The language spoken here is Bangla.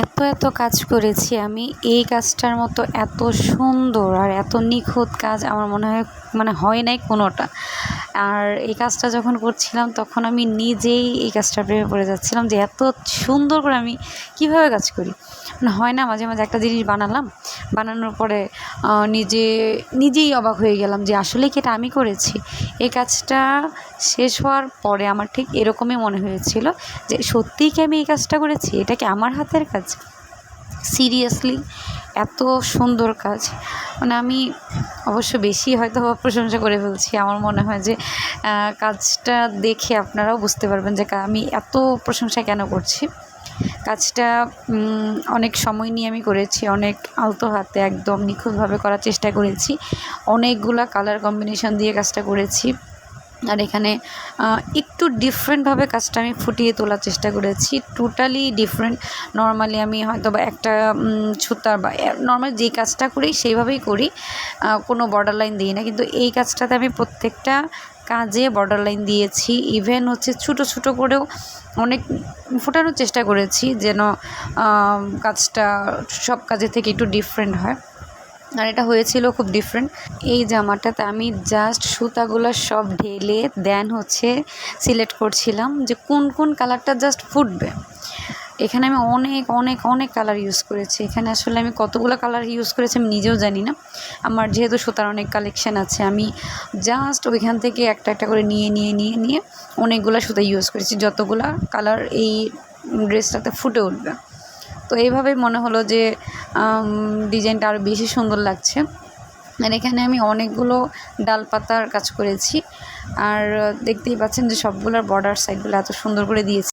এত কাজ করেছি আমি, এই কাজটার মতো এত সুন্দর আর এত নিখুঁত কাজ আমার মনে হয় নাই কোনোটা। আর এই কাজটা যখন করছিলাম তখন আমি নিজেই এই কাজটার প্রেমে পড়ে যাচ্ছিলাম যে এত সুন্দর করে আমি কীভাবে কাজ করি। হয় না মাঝে মাঝে একটা জিনিস বানানোর পরে নিজেই অবাক হয়ে গেলাম যে আসলেই কি এটা আমি করেছি। এই কাজটা শেষ হওয়ার পরে আমার ঠিক এরকমই মনে হয়েছিল যে সত্যিই কি আমি এই কাজটা করেছি, এটা কি আমার হাতের কাজ। সিরিয়াসলি এত সুন্দর কাজ, আমি অবশ্য বেশি হয়তো প্রশংসা করে ফেলছি। আমার মনে হয় যে কাজটা দেখে আপনারাও বুঝতে পারবেন যে আমি এত প্রশংসা কেন করছি। কাজটা অনেক সময় নিয়ে আমি করেছি, অনেক আলতো হাতে একদম নিখুঁতভাবে করার চেষ্টা করেছি। অনেকগুলা কালার কম্বিনেশন দিয়ে কাজটা করেছি। আর এখানে একটু ডিফারেন্টভাবে কাজটা আমি ফুটিয়ে তোলার চেষ্টা করেছি, টোটালি ডিফারেন্ট। নর্মালি আমি হয়তো বা একটা সুতার বা নর্মালি যেই কাজটা করি সেইভাবেই করি, কোনো বর্ডার লাইন দিই না। কিন্তু এই কাজটাতে আমি প্রত্যেকটা কাজে বর্ডার লাইন দিয়েছি। ইভেন ছোটো করেও অনেক ফোটানোর চেষ্টা করেছি যেন কাজটা সব কাজের থেকে একটু ডিফারেন্ট হয়। আর এটা হয়েছিল খুব ডিফারেন্ট। এই জামাটাতে আমি জাস্ট সুতাগুলো সব ঢেলে দেন সিলেক্ট করছিলাম যে কোন কালারটা জাস্ট ফুটবে। এখানে আমি অনেক কালার ইউজ করেছি। এখানে আসলে আমি কতগুলো কালার ইউজ করেছি আমি নিজেও জানি না। আমার যেহেতু সুতার অনেক কালেকশান আছে, আমি জাস্ট ওইখান থেকে একটা করে নিয়ে অনেকগুলো সুতা ইউজ করেছি, যতগুলো কালার এই ড্রেসটাতে ফুটে উঠবে। তো এইভাবেই মনে হলো যে ডিজাইনটা আরও বেশি সুন্দর লাগছে। আর এখানে আমি অনেকগুলো ডাল পাতার কাজ করেছি। আর দেখতেই পাচ্ছেন যে সবগুলোর বর্ডার সাইডগুলো এত সুন্দর করে দিয়েছি।